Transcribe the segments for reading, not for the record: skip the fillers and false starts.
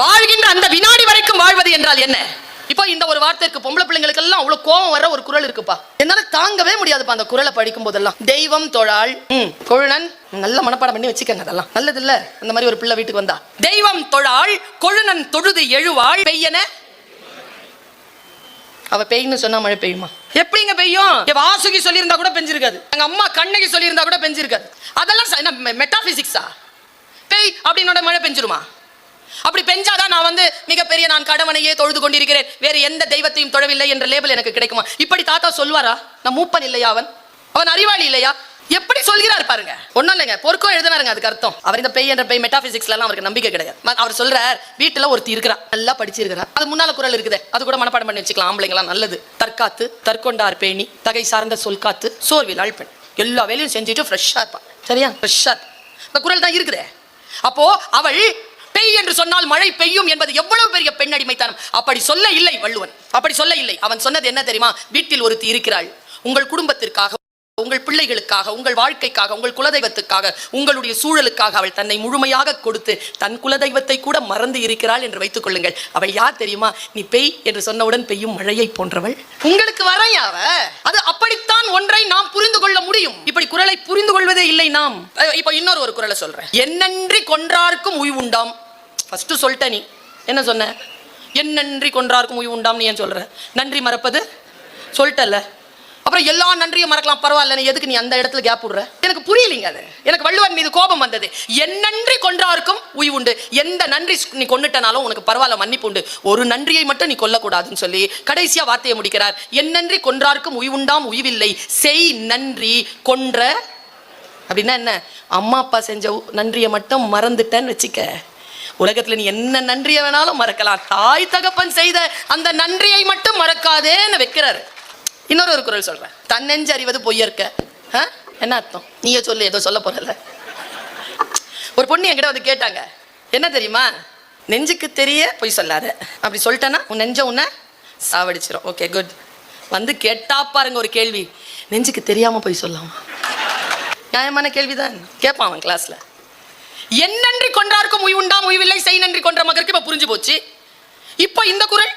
வாழ்கின்ற அந்த வினாடி வரைக்கும் வாழ்வது என்றால் என்ன? இப்போ இந்த ஒரு வார்த்தைக்கு பொம்பளை பிள்ளைங்களுக்கு எல்லாம் அவ்வளவு கோபம் வர ஒரு குரல் இருக்குப்பா. என்னால தாங்கவே முடியாதுப்பா அந்த குரலை படிக்கும் போதெல்லாம். தெய்வம் தொழாள் கொழுநன், நல்ல மனப்பாடம் பண்ணி வச்சுக்கங்க, அதெல்லாம் நல்லது இல்ல. அந்த மாதிரி ஒரு பிள்ளை வீட்டுக்கு வந்தா, தெய்வம் தொழாள் கொழுநன் தொழுது எழுவாள் பெய்யன. அவ பெய்யுன்னு சொன்னா மழை பெய்யுமா? எப்படிங்க பெய்யும்? வாசுகி சொல்லியிருந்தா கூட பெஞ்சிருக்காது, எங்க அம்மா கண்ணகி சொல்லியிருந்தா கூட பெஞ்சிருக்காது. அதெல்லாம் மெட்டாபிசிக்ஸா? பெய் அப்படின்னோட மழை பெஞ்சிருமா? அப்படி பெஞ்சாதான் நான் மிகப்பெரிய நான் கடவுளையே தொழுது கொண்டிருக்கிறேன், வேறு எந்த தெய்வத்தையும் தொழவில்லை என்ற லேபிள் எனக்கு கிடைக்குமா? இப்படி தாத்தா சொல்வாரா? நான் மூப்பன் இல்லையா? அவன் அறிவாளி இல்லையா? எப்படி சொல்கிறார் பாருங்க. ஒண்ணும் இல்லைங்க, பொறுக்கோ எழுதினாருங்க. அதுக்கு அர்த்தம் அவர் இந்த பெய் என்ற பெய் மெட்டாபிசிக்ஸ்ல எல்லாம் அவருக்கு நம்பிக்கை கிடையாது. அவர் சொல்றார், வீட்டுல ஒருத்தி இருக்கிறா, நல்லா படிச்சிருக்கிறா, அது முன்னால குரல் இருக்குது, அது கூட மனப்பாடம் பண்ணி வச்சுக்கலாம். ஆம்பளைங்களாம் நல்லது. தற்காத்து தற்கொண்டார் பேணி தகை சார்ந்த சொல் காத்து சோர்வில் ஆழ்பெண், எல்லா வேலையும் செஞ்சுட்டு ஃப்ரெஷ்ஷா இருப்பான். சரியா? ஃப்ரெஷ்ஷா இந்த குரல் தான் இருக்குது. அப்போ அவள் பெய் என்று சொன்னால் மழை பெய்யும் என்பது எவ்வளவு பெரிய பெண் அடிமைத்தனம். அப்படி சொல்ல இல்லை வள்ளுவன், அப்படி சொல்ல இல்லை. அவன் சொன்னது என்ன தெரியுமா? வீட்டில் ஒருத்தி இருக்கிறாள், உங்கள் குடும்பத்திற்காக, உங்கள் பிள்ளைகளுக்காக, உங்கள் வாழ்க்கைக்காக, உங்கள் குலதெய்வத்துக்காக, உங்களுடைய சூழலுக்காக அவள் தன்னை முழுமையாக கொடுத்து தன் குலதெய்வத்தை கூட மறந்து இருக்கிறாள் என்று வைத்துக் கொள்ளுங்கள். அவள் யார் தெரியுமா? நீ பெய் என்று சொன்னவுடன் பெய்யும் மழையை போன்றவள். உங்களுக்கு வரையாவ அது அப்படித்தான் ஒன்றை நாம் புரிந்து கொள்ள முடியும். இப்படி குரலை புரிந்து கொள்வதே இல்லை நாம். இப்ப இன்னொரு ஒரு குரலை சொல்றேன். என்னன்றி கொன்றார்க்கும் உய்வு உண்டாம். ஃபர்ஸ்ட் சொல்லிட்ட, நீ என்ன சொன்ன? என்னன்றி கொன்றார்க்கும் உய்வு உண்டாம். நீ ஏன் சொல்ற? நன்றி மறப்பது சொல்லிட்டல, அப்புறம் எல்லா நன்றியும் மறக்கலாம், பரவாயில்ல, எதுக்கு நீ அந்த இடத்துல கேப் விடுற? எனக்கு புரியலைங்க. அது எனக்கு வள்ளுவன் மீது கோபம் வந்தது. என்னன்றி கொன்றார்க்கும் உய்வு உண்டு. எந்த நன்றி நீ கொன்னுட்டனாலும் உனக்கு பரவாயில்ல, மன்னிப்பு உண்டு, ஒரு நன்றியை மட்டும் நீ கொல்லக்கூடாதுன்னு சொல்லி கடைசியா வார்த்தையை முடிக்கிறார். என்னன்றி கொன்றார்க்கும் உய்வுண்டாம் உய்வில்லை செய் நன்றி கொன்ற. அப்படின்னா என்ன? அம்மா அப்பா செஞ்ச நன்றியை மட்டும் மறந்துட்டேன்னு வச்சுக்க, உலகத்துல நீ என்ன நன்றியை வேணாலும் மறக்கலாம், தாய் தகப்பன் செய்த அந்த நன்றியை மட்டும் மறக்காதேன்னு வைக்கிறாரு. இன்னொரு ஒரு குரல் சொல்றேன். தன்னெஞ்சு அறிவது பொய்யற்க. என்ன அர்த்தம்? நீயே சொல்லு, ஏதோ சொல்ல போறல. ஒரு பொண்ணு என்கிட்ட கேட்டாங்க, என்ன தெரியுமா? நெஞ்சுக்கு தெரிய பொய் சொல்லாத, அப்படி சொல்லிட்டேன்னா உன் நெஞ்ச உன்னை சாவடிச்சிடும். Okay good. கேட்டா பாருங்க ஒரு கேள்வி, நெஞ்சுக்கு தெரியாம பொய் சொல்லாமா? நியாயமான கேள்விதான். கேட்பான் அவன் கிளாஸ்ல. என்னன்றி கொன்றார்க்கும் உய்வு உண்டாம் உய்வில்லை செய் நன்றி கொன்ற மகருக்கு இப்ப புரிஞ்சு போச்சு. இப்ப இந்த குரல்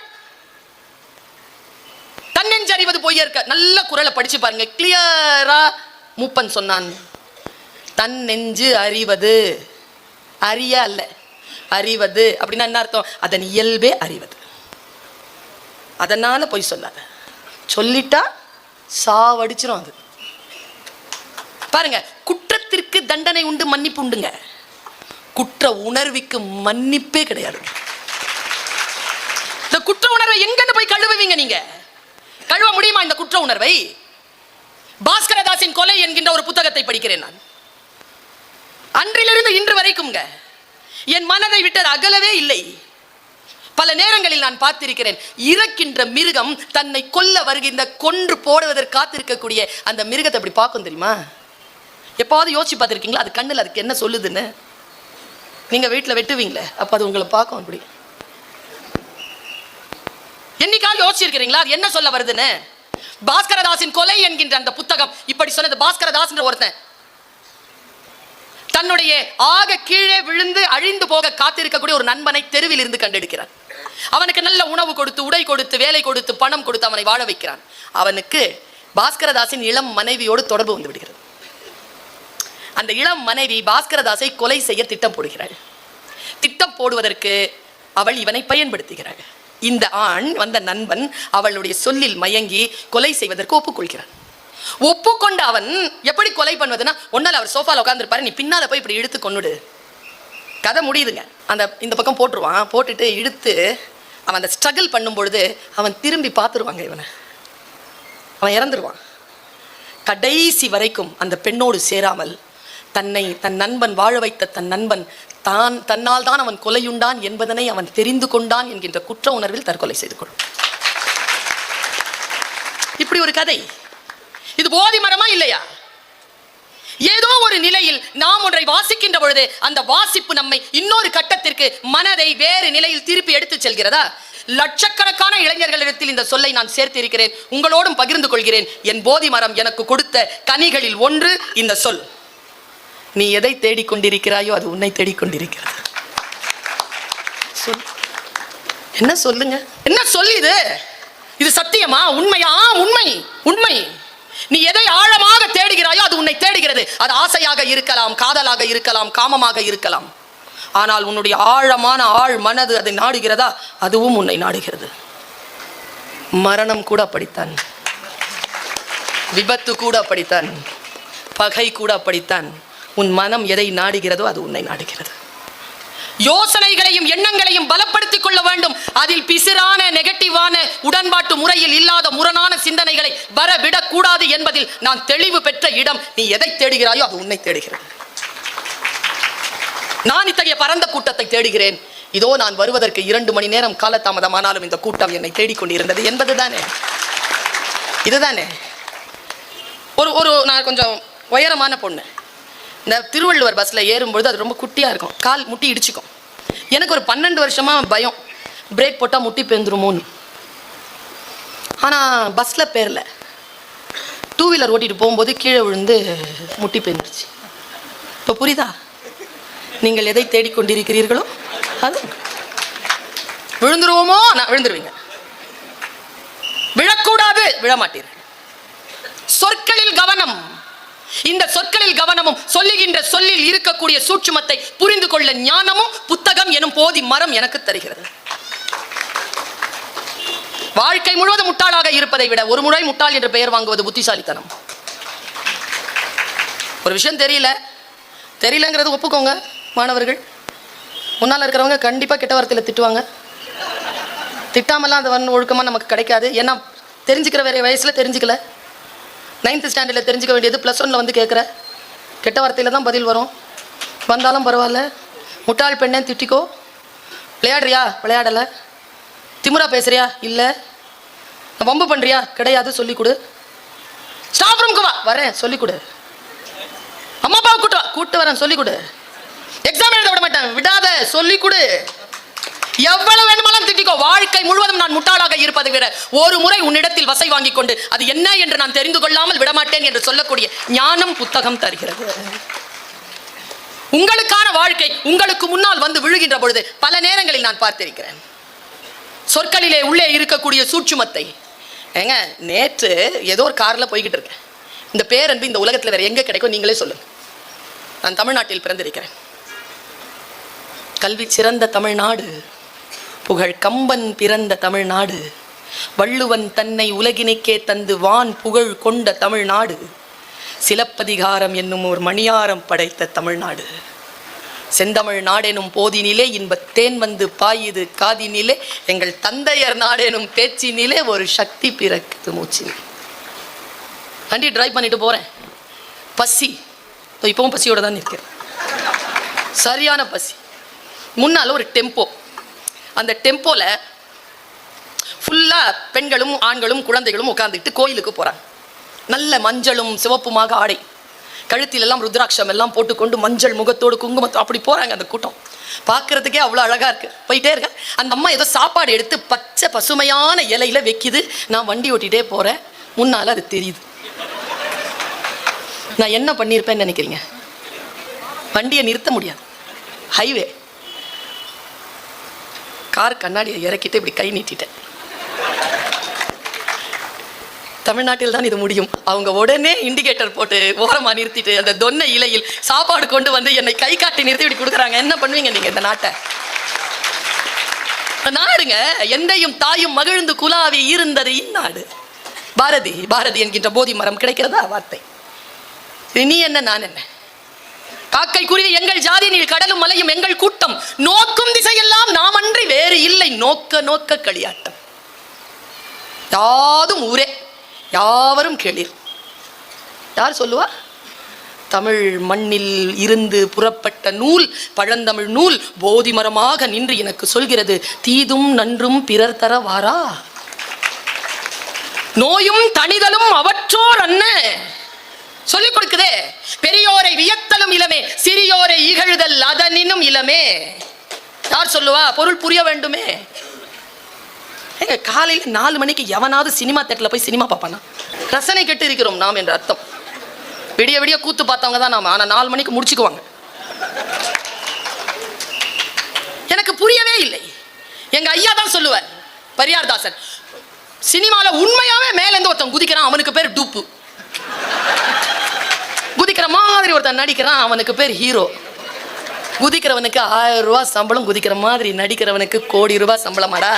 தன்னெஞ்சு அறிவது பொய்யற்க, நல்ல குரலை படிச்சு பாருங்க, கிளியரா மூப்பன் சொன்னான். தன் நெஞ்சு அறிவது, அறிய அல்ல, அறிவது அப்படின்னா என்ன அர்த்தம்? அதன் இயல்பே அறிவது. அதனால பொய் சொல்லாத, சொல்லிட்டா சாவடிச்சிரும். அது பாருங்க, குற்றத்திற்கு தண்டனை உண்டு, மன்னிப்பு உண்டுங்க. குற்ற உணர்வுக்கு மன்னிப்பே கிடையாது. இந்த குற்ற உணர்வை எங்கன்னு போய் கழுவுவீங்க? நீங்க கழுவ முடியுமா இந்த குற்ற உணர்வை? பாஸ்கரதாசின் கொலை என்கின்ற ஒரு புத்தகத்தை படிக்கிறேன் நான். அன்றிலிருந்து இன்று வரைக்கும் என் மனதை விட்டது அகலவே இல்லை. பல நேரங்களில் நான் பார்த்திருக்கிறேன், இறக்கின்ற மிருகம் தன்னை கொல்ல வருகின்ற, கொன்று போடுவதற்கு காத்திருக்கக்கூடிய அந்த மிருகத்தை அப்படி பார்க்கும் தெரியுமா? எப்பாவது யோசிச்சு பார்த்திருக்கீங்களா? அது கண்ணில் அதுக்கு என்ன சொல்லுதுன்னு? நீங்க வீட்டில் வெட்டுவீங்களே, அப்ப அது உங்களை பார்க்கும். அப்படி என்னைக்காவது யோசிச்சிருக்கிறீங்களா அது என்ன சொல்ல வருதுன்னு? பாஸ்கரதாசின் கொலை என்கின்ற அந்த புத்தகம் இப்படி சொன்னது. பாஸ்கரதாஸ் ஒருத்தன் தன்னுடைய ஆக கீழே விழுந்து அழிந்து போக காத்திருக்கக்கூடிய ஒரு நண்பனை தெருவில் இருந்து கண்டெடுக்கிறான். அவனுக்கு நல்ல உணவு கொடுத்து, உடை கொடுத்து, வேலை கொடுத்து, பணம் கொடுத்து அவனை வாழ வைக்கிறான். அவனுக்கு பாஸ்கரதாசின் இளம் மனைவியோடு தொடர்பு வந்து விடுகிறது. அந்த இளம் மனைவி பாஸ்கரதாசை கொலை செய்ய திட்டம் போடுகிறாள். திட்டம் போடுவதற்கு அவள் இவனை பயன்படுத்துகிறாள். இந்த ஆண் வந்த நண்பன் அவளுடைய சொல்லில் மயங்கி கொலை செய்வதற்கு ஒப்புக்கொள்கிறான். ஒப்புக்கொண்ட அவன் எப்படி கொலை பண்ணுவதுன்னா, ஒன்னால அவர் சோஃபால உட்காந்துருப்பாரு, நீ பின்னால போய் இப்படி இழுத்து கொன்னுடு. கதை முடியுதுங்க. அந்த இந்த பக்கம் போட்டுருவான். போட்டுட்டு இழுத்து அவன் அந்த ஸ்ட்ரகிள் பண்ணும் பொழுது அவன் திரும்பி பார்த்துருவாங்க, இவனை அவன் இறந்துருவான். கடைசி வரைக்கும் அந்த பெண்ணோடு சேராமல் தன் நண்பன் வாழ வைத்த தன் நண்பன் தன்னால் தான் அவன் கொலையுண்டான் என்பதனை அவன் தெரிந்து கொண்டான் என்கின்ற குற்ற உணர்வில் தற்கொலை செய்து கொள்ளும். இப்படி ஒரு கதை. இது போதி மரமா இல்லையா? ஏதோ ஒரு நிலையில் நாம் ஒன்றை வாசிக்கின்ற பொழுது அந்த வாசிப்பு நம்மை இன்னொரு கட்டத்திற்கு, மனதை வேறு நிலையில் திருப்பி எடுத்து செல்கிறதா? லட்சக்கணக்கான இளைஞர்களிடத்தில் இந்த சொல்லை நான் சேர்த்து இருக்கிறேன், உங்களோடும் பகிர்ந்து கொள்கிறேன். என் போதி மரம் எனக்கு கொடுத்த கனிகளில் ஒன்று இந்த சொல். நீ எதை தேடிக்கொண்டிருக்கிறாயோ அது உன்னை தேடிக்கொண்டிருக்கிறது. சொல், என்ன சொல்லுங்க, என்ன சொல்லுது? இது சத்தியமா, உண்மையா? உண்மை, உண்மை. நீ எதை ஆழமாக தேடுகிறாயோ அது உன்னை தேடுகிறது. அது ஆசையாக இருக்கலாம், காதலாக இருக்கலாம், காமமாக இருக்கலாம். ஆனால் உன்னுடைய ஆழமான ஆழ் மனது அதை நாடுகிறதா? அதுவும் உன்னை நாடுகிறது. மரணம் கூட அப்படித்தான், விபத்து கூட அப்படித்தான், பகை கூட அப்படித்தான். உன் மனம் எதை நாடுகிறதோ அது உன்னை நாடுகிறது. யோசனைகளையும் எண்ணங்களையும் பலப்படுத்திக் கொள்ள வேண்டும். அதில் பிசிறான நெகட்டிவான உடன்பாட்டு முறையில் இல்லாத முரணான சிந்தனைகளை வரவிடக் கூடாது என்பதில் நான் தெளிவு பெற்ற இடம். நீ எதை தேடுகிறாயோ அது உன்னை தேடுகிறது. நான் இத்தகைய பரந்த கூட்டத்தை தேடுகிறேன். இதோ நான் வருவதற்கு 2 மணி நேரம் காலதாமதமானாலும் இந்த கூட்டம் என்னை தேடிக்கொண்டிருந்தது என்பதுதானே, இதுதானே. ஒரு நான் கொஞ்சம் உயரமான பொண்ணு. இந்த திருவள்ளுவர் பஸ்ஸில் ஏறும்பொழுது அது ரொம்ப குட்டியாக இருக்கும், கால் முட்டி இடிச்சிக்கும். எனக்கு ஒரு 12 வருஷமாக பயம், பிரேக் போட்டால் முட்டி பேந்துருமோன்னு. ஆனால் பஸ்ஸில் பேரல, 2 வீலர் ஓட்டிகிட்டு போகும்போது கீழே விழுந்து முட்டி பேந்துருச்சு. இப்போ புரியுதா? நீங்கள் எதை தேடிக்கொண்டிருக்கிறீர்களோ அது. விழுந்துருவோமோ? நான் விழுந்துருவீங்க, விழக்கூடாது, விழமாட்டீர்கள். சொற்களில் கவனம். இந்த சொற்களில் கவனமும் சொல்லுகின்ற சொல்லில் இருக்கக்கூடிய சூட்சுமத்தை புரிந்து கொள்ள ஞானமும் புத்தகம் எனும் போதி மரம் எனக்கு தருகிறது. வாழ்க்கை முழுவதும் முட்டாளாக இருப்பதை விட ஒரு முறை முட்டாள் என்ற பெயர் வாங்குவது புத்திசாலித்தனம். ஒரு விஷயம் தெரியலங்கிறது ஒப்புக்கோங்க. மாணவர்கள் முன்னால் இருக்கிறவங்க கண்டிப்பா கெட்ட வார்த்தையில திட்டுவாங்க. திட்டாமலாம் அது ஒழுக்கமா நமக்கு கிடைக்காது. ஏன்னா தெரிஞ்சுக்கிற வேற வயசுல தெரிஞ்சுக்கல. 9th ஸ்டாண்டர்டில் தெரிஞ்சுக்க வேண்டியது +1 வந்து கேட்குற. கெட்ட வார்த்தையில் தான் பதில் வரும். வந்தாலும் பரவாயில்ல, முட்டாள் பெண்ணே திட்டிக்கோ. விளையாடுறியா? விளையாடலை. திமுறா பேசுறியா? இல்லை. வம்பு பண்ணுறியா? கிடையாது, சொல்லிக் கொடு. ஸ்டாஃப் ரூமுக்கு வா, வரேன், சொல்லிக் கொடு. அம்மா அப்பாவை கூட்டு வரேன், சொல்லிக் கொடு. எக்ஸாம் எழுத விட மாட்டேன், விடாத, சொல்லிக் கொடு. எவ்வளவு வேண்டுமானாலும் திட்டிக்கோ. வாழ்க்கை முழுவதும் நான் முட்டாளாக இருப்பதை விட ஒரு முறை உன்னிடத்தில் வசை வாங்கி கொண்டு அது என்ன என்று நான் தெரிந்து கொள்ளாமல் விடமாட்டேன் என்று சொல்லக்கூடிய ஞானம் புத்தகம் தருகிறது. உங்களுக்கான வாழ்க்கை உங்களுக்கு முன்னால் வந்து விழுகின்ற பொழுது பல நேரங்களில் நான் பார்த்திருக்கிறேன். சொற்களிலே உள்ளே இருக்கக்கூடிய சூட்சுமத்தை. ஏங்க, நேற்று ஏதோ ஒரு கார்ல போய்கிட்டு இருக்கேன். இந்த பேரன்பு இந்த உலகத்தில் வேற எங்க கிடைக்கும் நீங்களே சொல்லுங்க. நான் தமிழ்நாட்டில் பிறந்திருக்கிறேன். கல்வி சிறந்த தமிழ்நாடு, புகழ் கம்பன் பிறந்த தமிழ்நாடு, வள்ளுவன் தன்னை உலகினுக்கே தந்து வான் புகழ் கொண்ட தமிழ்நாடு, சிலப்பதிகாரம் என்னும் ஒரு மணியாரம் படைத்த தமிழ்நாடு, செந்தமிழ் நாடெனும் போதினிலே இன்பத்தேன் வந்து பாயுது காதினிலே, எங்கள் தந்தையர் நாடெனும் பேச்சினிலே ஒரு சக்தி பிறக்குது மூச்சினிலே. வண்டி டிரைவ் பண்ணிட்டு போறேன். பசி, இப்பவும் பசியோட தான் இருக்கிறேன். சரியான பசி. முன்னால ஒரு டெம்போ. அந்த டெம்போல ஃபுல்லா பெண்களும் ஆண்களும் குழந்தைகளும் உட்கார்ந்துட்டு கோயிலுக்கு போறாங்க. நல்ல மஞ்சளும் சிவப்புமாக ஆடை, கழுத்திலெல்லாம் ருத்ராட்சம் எல்லாம் போட்டுக்கொண்டு மஞ்சள் முகத்தோடு குங்குமத்தோடு அப்படி போறாங்க. அந்த கூட்டம் பார்க்கறதுக்கே அவ்வளோ அழகா இருக்கு. போயிட்டே இருக்க அந்த அம்மா ஏதோ சாப்பாடு எடுத்து பச்சை பசுமையான இலையில வைக்குது. நான் வண்டி ஓட்டிகிட்டே போறேன். முன்னால அது தெரியுது. நான் என்ன பண்ணியிருப்பேன்னு நினைக்கிறீங்க? வண்டியை நிறுத்த முடியாது, ஹைவே. கார் கண்ணாடியை இறக்கிட்டு இப்படி கை நீட்டிட்டேன். தமிழ்நாட்டில் தான் இது முடியும். அவங்க உடனே இண்டிகேட்டர் போட்டு ஓரமா நிறுத்திட்டு அந்த தொன்னை இலையில் சாப்பாடு கொண்டு வந்து என்னை கை காட்டி நிறுத்தி இப்படி கொடுக்குறாங்க. என்ன பண்ணுவீங்க நீங்க? இந்த நாட்டை நாடுங்க. எந்தையும் தாயும் மகிழ்ந்து குலாவி இருந்தது இந்நாடு. பாரதி பாரதி என்கின்ற போதி மரம் கிடைக்கிறதா வார்த்தை? நீ என்ன நான் என்ன? காக்கை குருவி எங்கள் ஜாதி, நீள் கடலும் மலையும் எங்கள் கூட்டம், நோக்கும் திசையெல்லாம் நாம் அன்றி வேறு இல்லை, நோக்க நோக்க களியாட்டம். யாதும் ஊரே யாவரும் கேளீர். யார் சொல்லுவா? தமிழ் மண்ணில் இருந்து புறப்பட்ட நூல், பழந்தமிழ் நூல் போதி மரமாக நின்று எனக்கு சொல்கிறது, தீதும் நன்றும் பிறர் தர வாரா, நோயும் தனிதலும் அவற்றோர் அன்ன சொல்லிக் கொடுக்குதே. பெரியோரை வியத்தலும் இளமே, சிறியோரை இகழ்தல் அதனினும் இளமே. யார் சொல்லுவா? பொருள் புரிய வேண்டுமே. எங்க காலையில் 4 மணிக்கு எவனாவது சினிமா தேட்டரில் போய் சினிமா பார்ப்பானா? ரசனை கெட்டு இருக்கிறோம் நாம் என்ற அர்த்தம். விடிய விடிய கூத்து பார்த்தவங்க தான் நாம. ஆனால் 4 மணிக்கு முடிச்சுக்குவாங்க. எனக்கு புரியவே இல்லை. எங்க ஐயா தான் சொல்லுவார், பெரியார் தாசன், சினிமால உண்மையாவே மேல இருந்து ஒருத்தன் குதிக்கிறான், அவனுக்கு பேர் டூப்பு. குதிக்கிற மாதிரி ஒருத்தன் நடிக்கிறான், அவனுக்கு பேர் ஹீரோ. குதிக்கிறவனுக்கு 1000 ரூபாய் சம்பளம், குதிக்கிற மாதிரி நடிக்கிறவனுக்கு கோடி ரூபாய் சம்பளமாடா.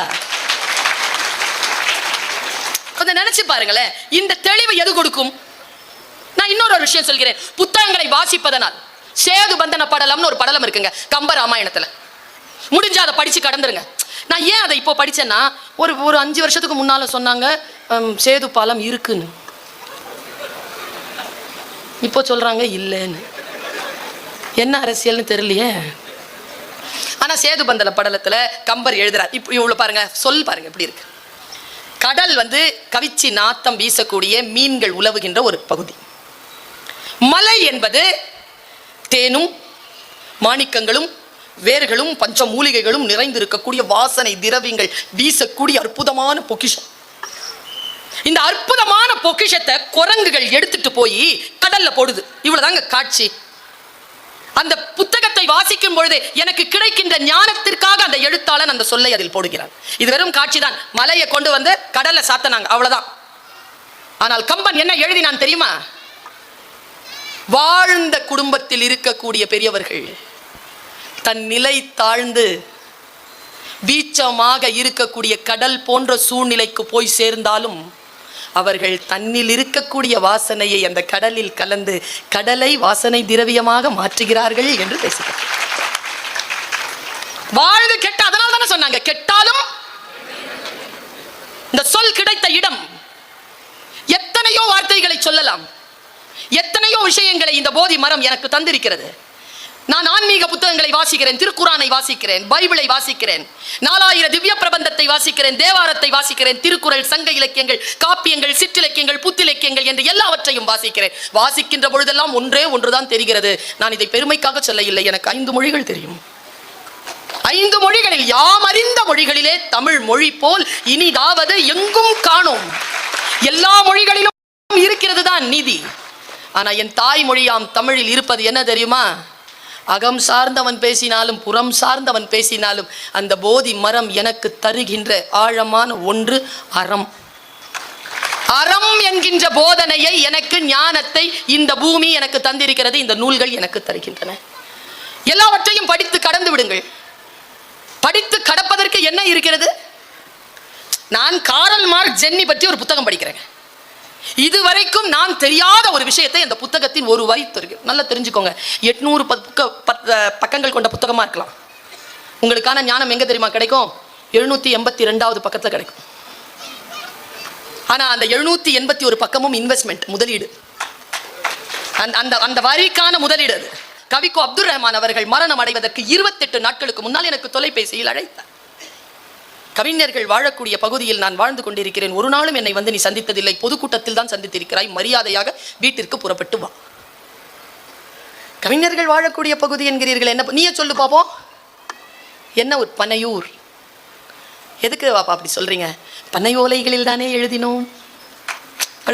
கொஞ்சம் நினைச்சு பாருங்களேன், இந்த தெளிவு எது கொடுக்கும்? நான் இன்னொரு விஷயம் சொல்கிறேன். புத்தகங்களை வாசிப்பதனால் சேது பந்தன படலம்னு ஒரு படலம் இருக்குங்க கம்ப ராமாயணத்துல. முடிஞ்ச அதை படிச்சு கடந்துருங்க. நான் ஏன் அதை இப்போ படிச்சேன்னா, ஒரு 5 வருஷத்துக்கு முன்னால சொன்னாங்க சேது பாலம் இருக்குன்னு, இப்போ சொல்றாங்க இல்லைன்னு. என்ன அரசியல்னு தெரியலையே. ஆனா சேது பந்தன படலத்துல கம்பர் எழுதுறார். இப்போ இவ்வளவு பாருங்க, சொல் பாருங்க எப்படி இருக்கு. கடல் கவிச்சி நாத்தம் வீசக்கூடிய மீன்கள் உலவுகின்ற ஒரு பகுதி. மலை என்பது தேனும் மாணிக்கங்களும் வேர்களும் பஞ்ச மூலிகைகளும் நிறைந்திருக்கக்கூடிய வாசனை திரவியங்கள் வீசக்கூடிய அற்புதமான பொக்கிஷம். இந்த அற்புதமான பொக்கிஷத்தை குரங்குகள் எடுத்துட்டு போய் கடல்ல போடுது. இவ்வளவுதாங்க காட்சி. அந்த புத்தகத்தை வாசிக்கும் பொழுது எனக்கு கிடைக்கின்ற ஞானத்திற்காக அந்த எழுத்தாளன் அந்த சொல்லை அதில் போடுகிறான். இது வெறும் காட்சி தான். மலையை கொண்டு வந்து கடல்ல சாத்தனாங்க, அவ்வளவுதான். ஆனால் கம்பன் என்ன எழுதினான் தெரியுமா? வாழ்ந்த குடும்பத்தில் இருக்கக்கூடிய பெரியவர்கள் தன் நிலை தாழ்ந்து வீச்சமாக இருக்கக்கூடிய கடல் போன்ற சூழ்நிலைக்கு போய் சேர்ந்தாலும் அவர்கள் தன்னில் இருக்கக்கூடிய வாசனையை அந்த கடலில் கலந்து கடலை வாசனை திரவியமாக மாற்றுகிறார்கள் என்று பேசுகிறார். வாழ்வு கெட்ட, அதனால தானே சொன்னாங்க கெட்டாலும். இந்த சொல் கிடைத்த இடம் எத்தனையோ வார்த்தைகளை சொல்லலாம், எத்தனையோ விஷயங்களை இந்த போதி மரம் எனக்கு தந்திருக்கிறது. நான் ஆன்மீக புத்தகங்களை வாசிக்கிறேன், திருக்குரானை வாசிக்கிறேன், பைபிளை வாசிக்கிறேன், 4000 திவ்ய பிரபந்தத்தை வாசிக்கிறேன், தேவாரத்தை வாசிக்கிறேன், திருக்குறள், சங்க இலக்கியங்கள், காப்பியங்கள், சிற்றிலக்கியங்கள், புத்திலக்கியங்கள் என்று எல்லாவற்றையும் வாசிக்கிறேன். வாசிக்கின்ற பொழுதெல்லாம் ஒன்றே ஒன்றுதான் தெரிகிறது. நான் இதை பெருமைக்காக சொல்ல இல்லை, எனக்கு 5 மொழிகள் தெரியும். 5 மொழிகளில் யாம் அறிந்த மொழிகளிலே தமிழ் மொழி போல் இனிதாவது எங்கும் காணோம். எல்லா மொழிகளிலும் இருக்கிறது தான் நீதி. ஆனா என் தாய்மொழியாம் தமிழில் இருப்பது என்ன தெரியுமா? அகம் சார்ந்தவன் பேசினாலும் புறம் சார்ந்தவன் பேசினாலும் அந்த போதி மரம் எனக்கு தருகின்ற ஆழமான ஒன்று அறம். அறம் என்கின்ற போதனையை, எனக்கு ஞானத்தை இந்த பூமி எனக்கு தந்திருக்கிறது, இந்த நூல்கள் எனக்கு தருகின்றன. எல்லாவற்றையும் படித்து கடந்து விடுங்கள். படித்து கடப்பதற்கு என்ன இருக்கிறது? நான் காரல் மார்க்ஸ் ஜென்னி பற்றி ஒரு புத்தகம் படிக்கிறேன். இதுவரைக்கும் நான் தெரியாத ஒரு விஷயத்தை அந்த புத்தகத்தின் ஒரு வரி தெரியும். நல்லா தெரிஞ்சுக்கோங்க. 800 பக்கங்கள் கொண்ட புத்தகமா இருக்கலாம். உங்களுக்கான ஞானம் எங்க தெரியுமா கிடைக்கும்? 782வது பக்கத்துல கிடைக்கும். ஆனா அந்த 781 பக்கமும் இன்வெஸ்ட்மெண்ட், முதலீடு. அந்த வரிக்கான முதலீடு. கவிக்கோ அப்துல் ரஹ்மான் அவர்கள் மரணம் அடைவதற்கு 28 நாட்களுக்கு முன்னால் எனக்கு தொலைபேசியில் அழைத்தார். கவிஞர்கள் வாழக்கூடிய பகுதியில் நான் வாழ்ந்து கொண்டிருக்கிறேன், ஒரு நாளும் என்னை வந்து நீ சந்தித்ததில்லை, பொதுக்கூட்டத்தில் தான் சந்தித்திருக்கிறாய், மரியாதையாக வீட்டிற்கு புறப்பட்டு வா. கவிஞர்கள் வாழக்கூடிய பகுதி என்கிறீர்கள், என்ன நீயே சொல்லு பாப்போம். என்ன ஒரு பனையூர், எதுக்கு வாப்பா அப்படி சொல்றீங்க? பனை ஓலைகளில் தானே எழுதினோம்.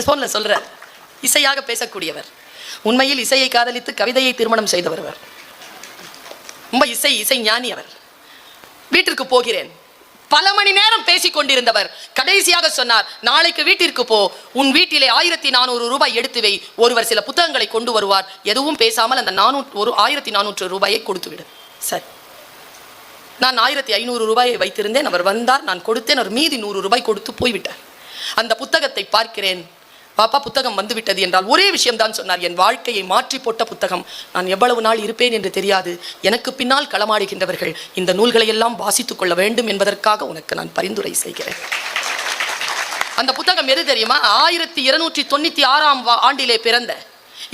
போன்ல சொல்ற. இசையாக பேசக்கூடியவர், உண்மையில் இசையை காதலித்து கவிதையை திருமணம் செய்தவர், ரொம்ப இசை ஞானி அவர். வீட்டிற்கு போகிறேன். பல மணி நேரம் பேசிக் கொண்டிருந்தவர் கடைசியாக சொன்னார், நாளைக்கு வீட்டிற்கு போ, உன் வீட்டிலே 1400 ரூபாய் எடுத்து வை, ஒருவர் சில புத்தகங்களை கொண்டு வருவார், எதுவும் பேசாமல் அந்த 1400 ரூபாயை கொடுத்து விடு. சரி, நான் 1500 ரூபாயை வைத்திருந்தேன். அவர் வந்தார், நான் கொடுத்தேன், அவர் மீதி 100 ரூபாய் கொடுத்து போய்விட்டார். அந்த புத்தகத்தை பார்க்கிறேன். பாப்பா புத்தகம் வந்து விட்டது என்றால் ஒரே விஷயம் தான் சொன்னார், என் வாழ்க்கையை மாற்றி போட்ட புத்தகம், நான் எவ்வளவு நாள் இருப்பேன் என்று தெரியாது, எனக்கு பின்னால் களமாடுகின்றவர்கள் இந்த நூல்களை எல்லாம் வாசித்துக் கொள்ள வேண்டும் என்பதற்காக உனக்கு நான் பரிந்துரை செய்கிறேன். அந்த புத்தகம் எது தெரியுமா? 1296ஆம் ஆண்டிலே பிறந்த,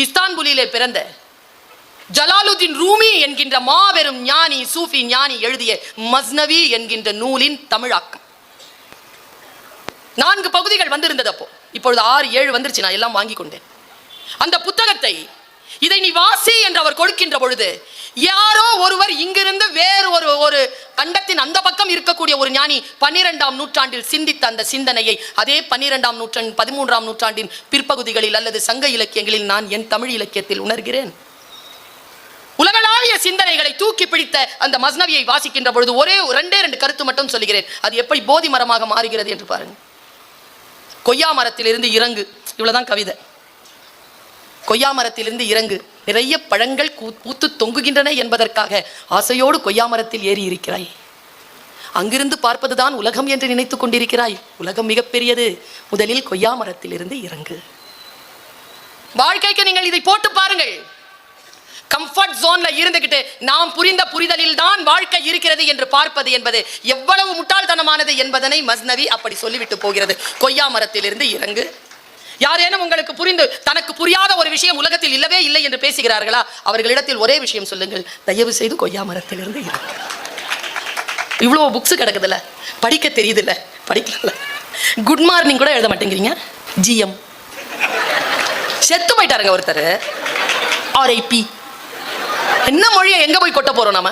இஸ்தான்புலிலே பிறந்த ஜலாலுதீன் ரூமி என்கின்ற மாபெரும் ஞானி, சூஃபி ஞானி எழுதிய மஸ்னவி என்கின்ற நூலின் தமிழாக்கம். 4 பகுதிகள் வந்திருந்தது அப்போ, இப்பொழுது 6, 7 வந்துருச்சு. நான் எல்லாம் வாங்கி கொண்டேன். அந்த புத்தகத்தை, இதை நீ வாசி என்று அவர் கொடுக்கின்ற பொழுது, யாரோ ஒருவர் இங்கிருந்து வேறு ஒரு கண்டத்தின் அந்த பக்கம் இருக்கக்கூடிய ஒரு ஞானி 12ஆம் நூற்றாண்டில் சிந்தித்த அந்த சிந்தனையை அதே 12ஆம் நூற்றாண்டு 13ஆம் நூற்றாண்டின் பிற்பகுதிகளில் அல்லது சங்க இலக்கியங்களில் நான் என் தமிழ் இலக்கியத்தில் உணர்கிறேன். உலகளாவிய சிந்தனைகளை தூக்கி பிடித்த அந்த மஸ்னவியை வாசிக்கின்ற பொழுது ஒரே ரெண்டு கருத்து மட்டும் சொல்லுகிறேன். அது எப்படி போதி மரமாக மாறுகிறது என்று பாருங்க. கொய்யா மரத்திலிருந்து இறங்கு, இவ்வளவுதான் கவிதை. கொய்யா மரத்திலிருந்து இறங்கு, நிறைய பழங்கள் பூத்து தொங்குகின்றன என்பதற்காக ஆசையோடு கொய்யா மரத்தில் ஏறி இருக்கிறாய். அங்கிருந்து பார்ப்பதுதான் உலகம் என்று நினைத்துக் கொண்டிருக்கிறாய். உலகம் மிகப்பெரியது. முதலில் கொய்யா மரத்தில் இருந்து இறங்கு. வாழ்க்கைக்கு நீங்கள் இதை போட்டு பாருங்கள். கம்ஃபர்ட் ஜோன்ல இருந்துகிட்டு நாம் புரிந்த புரிதலில் தான் வாழ்க்கை இருக்கிறது என்று பார்ப்பது என்பது எவ்வளவு முட்டாள்தனமானது என்பதனை மஸ்னவி அப்படி சொல்லிவிட்டு போகிறது. கொய்யா மரத்தில் இருந்து இறங்கு. யாரேனும் உங்களுக்கு புரிந்து தனக்கு புரியாத ஒரு விஷயம் உலகத்தில் இல்லவே இல்லை என்று பேசுகிறார்களா? அவர்களிடத்தில் ஒரே விஷயம் சொல்லுங்கள், தயவு செய்து கொய்யா மரத்தில் இருந்து இறங்கு. இவ்வளோ புக்ஸ் கிடக்குதுல்ல, படிக்க தெரியுதுல்ல, படிக்கல. குட் மார்னிங் கூட எழுத மாட்டேங்கிறீங்க. ஜிஎம் செத்து போயிட்டாருங்க ஒருத்தர். ஆர்ஐபி. என்ன மொழியை எங்க போய் கொட்ட போறோம்? நாம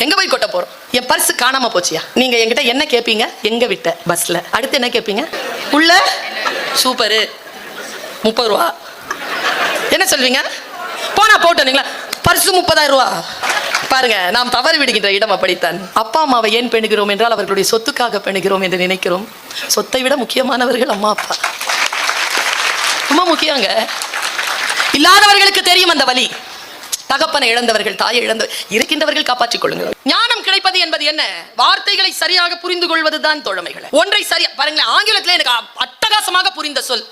எங்க போய் கொட்ட போறோம்? என் பர்ஸ் காணாம போச்சியா? நீங்க என்கிட்ட என்ன கேட்பீங்க? எங்க விட்ட? பஸ்ல. அடுத்து என்ன கேட்பீங்க? உள்ள சூப்பரு 30 ரூபா. என்ன சொல்வீங்க? போனா போட்டீங்களா? பர்ஸ் 30,000 ரூபா. பாருங்க, நாம் தவறு விடுகின்ற இடம் அப்படித்தான். அப்பா அம்மாவை ஏன் பெணுகிறோம் என்றால் அவர்களுடைய சொத்துக்காக பெணுகிறோம் என்று நினைக்கிறோம். சொத்தை விட முக்கியமானவர்கள் அம்மா அப்பா. ரொம்ப முக்கியங்க. இல்லாதவர்களுக்கு தெரியும் அந்த வலி. தகப்பனை இழந்தவர்கள், தாயை இழந்த இருக்கின்றவர்கள் காப்பாற்றிக் கொள்ளுங்கள். ஞானம் கிடைப்பது என்பது என்ன? வார்த்தைகளை சரியாக புரிந்து கொள்வதுதான் தோழமைகளை. ஒன்றை சரியா பாருங்களேன். ஆங்கிலத்தில் எனக்கு அட்டகாசமாக புரிந்த சொல்,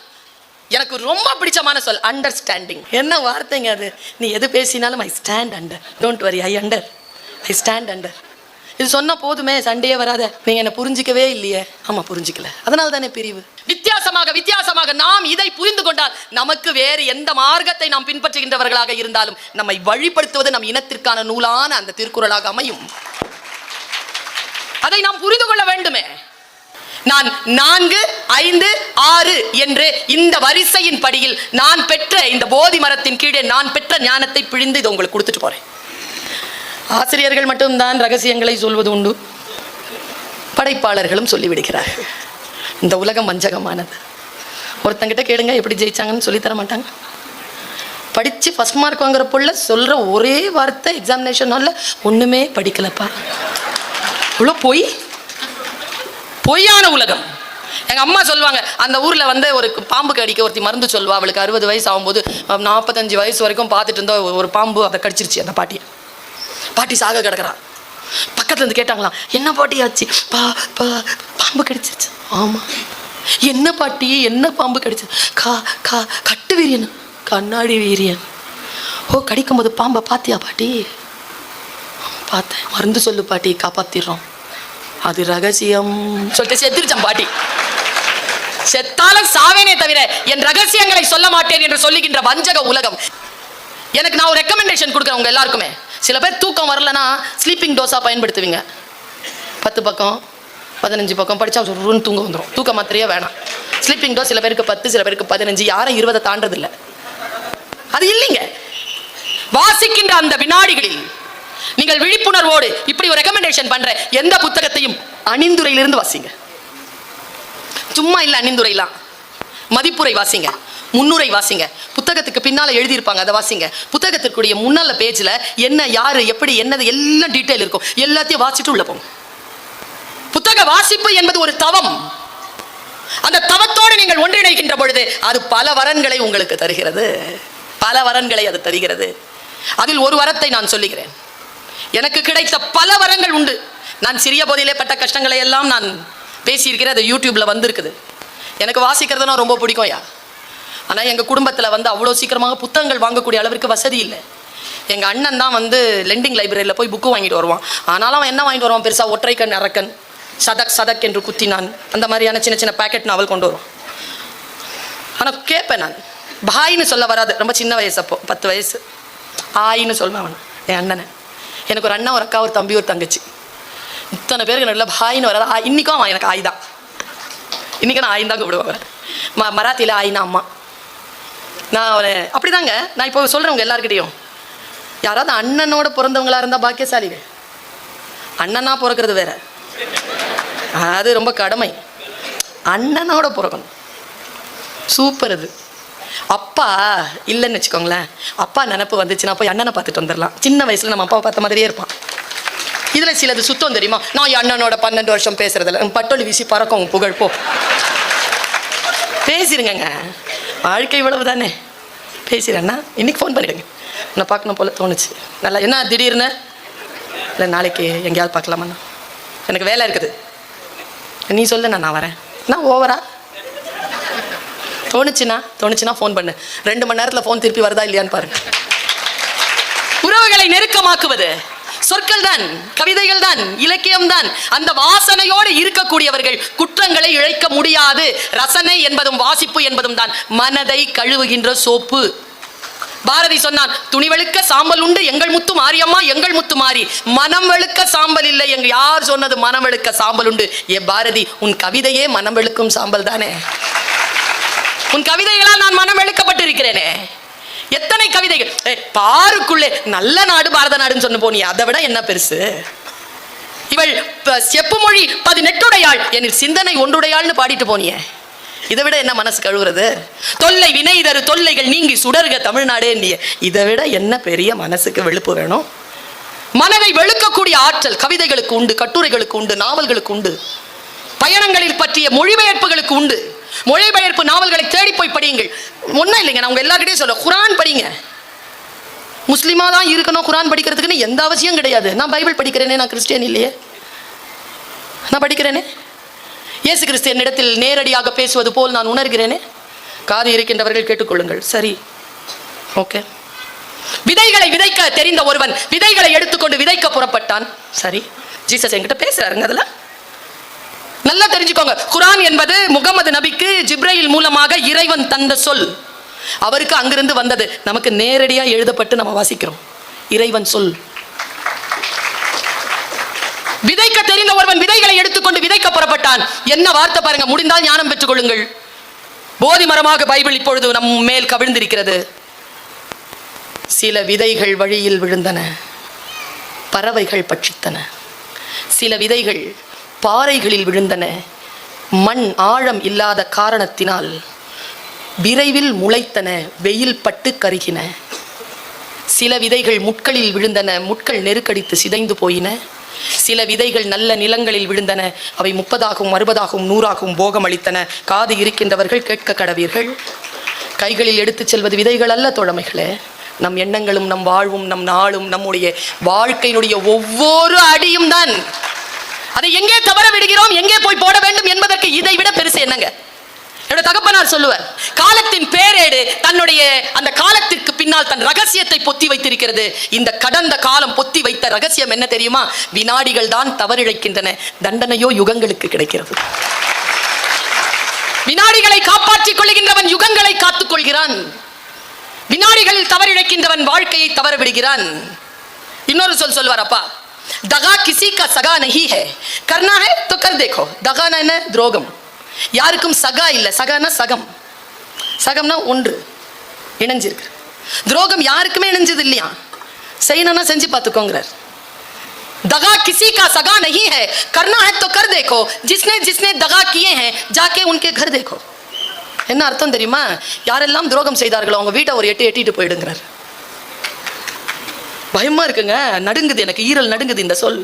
எனக்கு ரொம்ப பிடிச்சமான சொல், அண்டர்ஸ்டாண்டிங். என்ன வார்த்தைங்க அது? நீ எது பேசினாலும் I stand under, don't worry, I stand under. இது சொன்னா போதுமே, சண்டையே வராத. நீங்க என்ன புரிஞ்சிக்கவே இல்லையே. ஆமா, புரிஞ்சிக்கல, அதனால தானே பிரிவு. வித்தியாசமாக நாம் இதை புரிந்து கொண்டால் நமக்கு வேறு எந்த மார்க்கத்தை நாம் பின்பற்றுகின்றவர்களாக இருந்தாலும் நம்மை வழிபடுத்துவது நம் இனத்திற்கான நூலான அந்த திருக்குறளாக அமையும். அதை நாம் புரிந்து கொள்ள வேண்டுமே. நான் 4, 5, 6 என்று இந்த வரிசையின் படியில் நான் பெற்ற இந்த போதி மரத்தின் கீழே நான் பெற்ற ஞானத்தை பிழிந்து இதை உங்களுக்கு கொடுத்துட்டு போறேன். ஆசிரியர்கள் மட்டும்தான் ரகசியங்களை சொல்வது உண்டு, படைப்பாளர்களும் சொல்லிவிடுகிறார்கள். இந்த உலகம் வஞ்சகமானது. ஒருத்தங்கிட்ட கேளுங்க எப்படி ஜெயிச்சாங்கன்னு சொல்லி தர மாட்டாங்க. படிச்சு ஃபர்ஸ்ட் மார்க் வாங்குற புள்ள சொல்ற ஒரே வார்த்தை எக்ஸாமினேஷன் ஹால்ல, ஒண்ணுமே படிக்கலப்பா. இவ்வளோ பொய்யான உலகம். எங்க அம்மா சொல்லுவாங்க, அந்த ஊர்ல வந்து ஒரு பாம்பு கடிக்க ஒருத்தி மருந்து சொல்லுவா. அவளுக்கு 60 வயசு ஆகும்போது 45 வயசு வரைக்கும் பார்த்துட்டு இருந்த ஒரு பாம்பு அதை கடிச்சிருச்சு அந்த பாட்டியை. பாட்டி சாக கிடக்குறான். பக்கத்துல இருந்து கேட்டாங்களாம், என்ன பாட்டி ஆச்சு? பாம்பு கடிச்சிருச்சு. ஆமா. என்ன பாட்டி, என்ன பாம்பு கடிச்சு? கட்டு வீரியன், கண்ணாடி வீரியன். ஓ, கடிக்கும் போது பாம்பை பாத்தியா பாட்டி? பார்த்தேன். மருந்து சொல்லு பாட்டி, காப்பாத்திடுறோம். அது ரகசியம் சொல்லிட்டு செத்துருச்சான் பாட்டி. செத்தாலும் சாவேனே தவிர என் ரகசியங்களை சொல்ல மாட்டேன் என்று சொல்லுகின்ற வஞ்சக உலகம். எனக்கு நான் ஒரு ரெக்கமெண்டேஷன் கொடுக்குறேன் உங்க எல்லாருக்குமே. சில பேர் தூக்கம் வரலன்னா ஸ்லீப்பிங் டோஸா பயன்படுத்துவீங்க. 10 பக்கம் 15 பக்கம் படிச்சா ஒரு தூங்க வந்துடும். தூக்க மாத்திரையே வேணாம். ஸ்லீப்பிங் டோஸ் சில பேருக்கு 10, சில பேருக்கு 15, யாரும் 20 தாண்டது இல்லை. அது இல்லைங்க. வாசிக்கின்ற அந்த வினாடிகளில் நீங்கள் விழிப்புணர்வோடு இப்படி ஒரு ரெக்கமெண்டேஷன் பண்ற எந்த புத்தகத்தையும் அணிந்துரையிலிருந்து வாசிங்க. சும்மா இல்லை, அணிந்துரைலாம் மதிப்புரை வாசிங்க, முன்னுரை வாசிங்க. புத்தகத்துக்கு பின்னால எழுதியிருப்பாங்க, அதை வாசிங்க. புத்தகத்திற்குரிய முன்னால பேஜ்ல என்ன, யாரு, எப்படி, என்னது எல்லாம் டீட்டெயில் இருக்கும். எல்லாத்தையும் வாசிட்டு உள்ள போங்க. புத்தக வாசிப்பு என்பது ஒரு தவம். அந்த தவத்தோடு நீங்கள் ஒன்றிணைகின்ற பொழுது அது பல வரன்களை உங்களுக்கு தருகிறது. பல வரன்களை அது தருகிறது. அதில் ஒரு வரத்தை நான் சொல்லுகிறேன். எனக்கு கிடைத்த பல வரங்கள் உண்டு. நான் சிறிய போதிலே பட்ட கஷ்டங்களை எல்லாம் நான் பேசியிருக்கிறேன். அது யூடியூப்ல வந்திருக்குது. எனக்கு வாசிக்கிறதுனா ரொம்ப பிடிக்கும் யா. ஆனால் எங்கள் குடும்பத்தில் வந்து அவ்வளோ சீக்கிரமாக புத்தகங்கள் வாங்கக்கூடிய அளவிற்கு வசதி இல்லை. எங்கள் அண்ணன் தான் வந்து லெண்டிங் லைப்ரரியில் போய் புக்கு வாங்கிட்டு வருவான். ஆனாலும் அவன் என்ன வாங்கிட்டு வருவான்? பெருசாக ஒற்றைக்கண் அரக்கன், சதக் என்று குத்தினான், அந்த மாதிரியான சின்ன சின்ன பேக்கெட் நாவல் கொண்டு வருவான். ஆனால் கேட்பேன் நான். பாயின்னு சொல்ல வராது, ரொம்ப சின்ன வயசு, அப்போ 10 வயசு. ஆயின்னு சொல்லுவேன் அவன், என் அண்ணனை. எனக்கு ஒரு அண்ணன், ஒரு அக்கா, ஒரு தம்பி, ஒரு தங்கச்சி. இத்தனை பேருக்கு நல்ல பாயின்னு வராது. இன்னைக்கும் அவன் எனக்கு ஆய் தான். இன்னைக்கு நான் ஆயின்னு தான் கூப்பிடுவாங்க. மராத்தியில் ஆயினா அம்மா. நான் ஒரு அப்படிதாங்க. நான் இப்போ சொல்கிறேன் எல்லாருக்கிட்டையும், யாராவது அண்ணனோட பிறந்தவங்களா இருந்தால் பாக்கியசாலிகள். அண்ணனா பிறக்கிறது வேற, அது ரொம்ப கடமை. அண்ணனோட பிறக்கணும், சூப்பர். அது அப்பா இல்லைன்னு வச்சுக்கோங்களேன், அப்பா நினப்பு வந்துச்சுன்னா போய் அண்ணனை பார்த்துட்டு வந்துடலாம். சின்ன வயசுல நம்ம அப்பாவை பார்த்த மாதிரியே இருப்பான். இதுல சிலது சுத்தம் தெரியுமா? நான் என் அண்ணனோட 12 வருஷம் பேசுறதில்ல, பட்டொலி வீசி பறக்கும் உன் புகழ் போ. பேசிருங்க, வாழ்க்கை இவ்வளவு தானே. பேசிடுறேன்னா இன்னைக்கு ஃபோன் பண்ணிடுங்க, நான் பார்க்கணும் போல தோணுச்சு. நல்லா என்ன திடீர்னு இல்லை நாளைக்கு எங்கேயாவது பார்க்கலாமா, எனக்கு வேலை இருக்குது, நீ சொல்லு நான் வரேன். நான் ஓவரா தோணுச்சுன்னா ஃபோன் பண்ணு. 2 மணி நேரத்தில் ஃபோன் திருப்பி வருதா இல்லையான்னு பாருங்க. உறவுகளை நெருக்கமாக்குவது சொற்கள் தான், கவிதைகள் தான், இலக்கியம் தான். அந்த வாசனையோடு இருக்கக்கூடியவர்கள் குற்றங்களை இழைக்க முடியாது. ரசனை என்பதும் வாசிப்பு என்பதும் தான் மனதை கழுவுகின்ற சோப்பு. பாரதி சொன்னான், துணி வெளுக்க சாம்பல் உண்டு எங்கள் முத்து மாரியம்மா, எங்கள் முத்து மாறி, மனம் வெளுக்க சாம்பல் இல்லை. எங்க யார் சொன்னது மனம் வெளுக்க சாம்பல் உண்டு? ஏ பாரதி, உன் கவிதையே மனம் வெளுக்கும் சாம்பல் தானே. உன் கவிதைகளால் நான் மனம் வெளுக்கப்பட்டிருக்கிறேனே. எத்தனை கவிதைகள் பாருக்குள்ளே நல்ல நாடு பாரத நாடுன்னு சொன்ன போனி, அதை விட என்ன பெருசு? இவள் செப்பு மொழி 18 எனில் சிந்தனை 1 பாடிட்டு போனியே, இதை விட என்ன மனசு கழுவுறது? தொல்லை வினை தரு தொல்லைகள் நீங்கி சுடர்க தமிழ்நாடே, இதை விட என்ன பெரிய மனசுக்கு வெளுப்பு வேணும்? மனதை வெளுக்கக்கூடிய ஆற்றல் கவிதைகளுக்கு உண்டு, கட்டுரைகளுக்கு உண்டு, நாவல்களுக்கு உண்டு, பயணங்களில் பற்றிய மொழிபெயர்ப்புகளுக்கு உண்டு. மொழிபெயர்ப்பு நாவல்களை தேடி போய் படியுங்கள். ஒன்றும் இல்லைங்க, நான் உங்க எல்லாருக்கிட்டையும் சொல்ல, குரான் படிங்க. முஸ்லீமா தான் இருக்கணும் குரான் படிக்கிறதுக்குன்னு எந்த அவசியம் கிடையாது. நான் பைபிள் படிக்கிறேனே, நான் கிறிஸ்டியன் இல்லையே, நான் படிக்கிறேனே. இயேசு கிறிஸ்து என்னிடத்தில் நேரடியாக பேசுவது போல் நான் உணர்கிறேனே. காது இருக்கின்றவர்கள் கேட்டுக்கொள்ளுங்கள். சரி, ஓகே. விதைகளை விதைக்க தெரிந்த ஒருவன் விதைகளை எடுத்துக்கொண்டு விதைக்க புறப்பட்டான். சரி, ஜீசஸ் என்கிட்ட பேசுறாருங்க, அதெல்லாம் நல்லா தெரிஞ்சுக்கோங்க. குரான் என்பது முகமது நபிக்கு ஜிப்ரையில் மூலமாக இறைவன் தந்த சொல். அவருக்கு அங்கிருந்து வந்தது, நமக்கு நேரடியா எழுதப்பட்டு நம்ம வாசிக்கிறோம். இறைவன் சொல். விதைக்க தெரிந்த ஒருவன் விதைகளை எடுத்துக்கொண்டு விதைக்க புறப்பட்டான். என்ன வார்த்தை பாருங்க, முடிந்தால் ஞானம் பெற்றுக் கொள்ளுங்கள். போதி மரமாக பைபிள் இப்பொழுது நம் மேல் கவிழ்ந்திருக்கிறது. சில விதைகள் வழியில் விழுந்தன, பறவைகள் பட்சித்தன. சில விதைகள் பாறைகளில் விழுந்தன, மண் ஆழம் இல்லாத காரணத்தினால் விரைவில் முளைத்தன, வெயில் பட்டு கருகின. சில விதைகள் முட்களில் விழுந்தன, முட்கள் நெருக்கடித்து சிதைந்து போயின. சில விதைகள் நல்ல நிலங்களில் விழுந்தன, அவை 30ஆகவும் 60ஆகவும் 100ஆகவும் போகம் அளித்தன. காது இருக்கின்றவர்கள் கேட்க கடவீர்கள். கைகளில் எடுத்துச் செல்வது விதைகள் அல்ல தோழமைகளே, நம் எண்ணங்களும் நம் வாழ்வும் நம் நாளும் நம்முடைய வாழ்க்கையினுடைய ஒவ்வொரு அடியும் தான். அதை எங்கே தவற விடுகிறோம், எங்கே போய் போட வேண்டும் என்பதற்கு இதை விட பெருசு என்னங்க? என்னோட தகப்பனார் சொல்லுவார், காலத்தின் பேரேடு தன்னுடைய அந்த காலத்திற்கு பின்னால் தன் ரகசியத்தை பொத்தி வைத்திருக்கிறது. இந்த கடந்த காலம் பொத்தி வைத்த ரகசியம் என்ன தெரியுமா? வினாடிகள் தான் தவறிழைக்கின்றன, தண்டனையோ யுகங்களுக்கு கிடைக்கிறது. வினாடிகளை காப்பாற்றிக் கொள்கின்றவன் யுகங்களை காத்துக் கொள்கிறான். வினாடிகளில் தவறிழைக்கின்றவன் வாழ்க்கையை தவற விடுகிறான். இன்னொரு சொல் சொல்வார் அப்பா, दगा किसी का सगा नहीं है, करना है तो कर देखो. दगाना என்ன? துரோகம். யாருக்கும் சகா இல்லை. சகானா சகம், சகம்னா ஒன்று, இணைஞ்சிருக்கு. துரோகம் யாருக்குமே இணைஞ்சது இல்லையா, செய்யணும்னா செஞ்சு பார்த்துக்கோங்கிறார். दगा किसी का सगा नहीं है, करना है तो कर देखो. जिसने जिसने दगा किए हैं जाके उनके घर देखो. என்ன அர்த்தம் தெரியுமா? யாரெல்லாம் துரோகம் செய்தார்களோ அவங்க வீட்டை ஒரு எட்டிட்டு போயிடுங்கிறார். பயமா இருக்குங்க, நடுங்குது, எனக்கு ஈரல் நடுங்குது இந்த சொல்.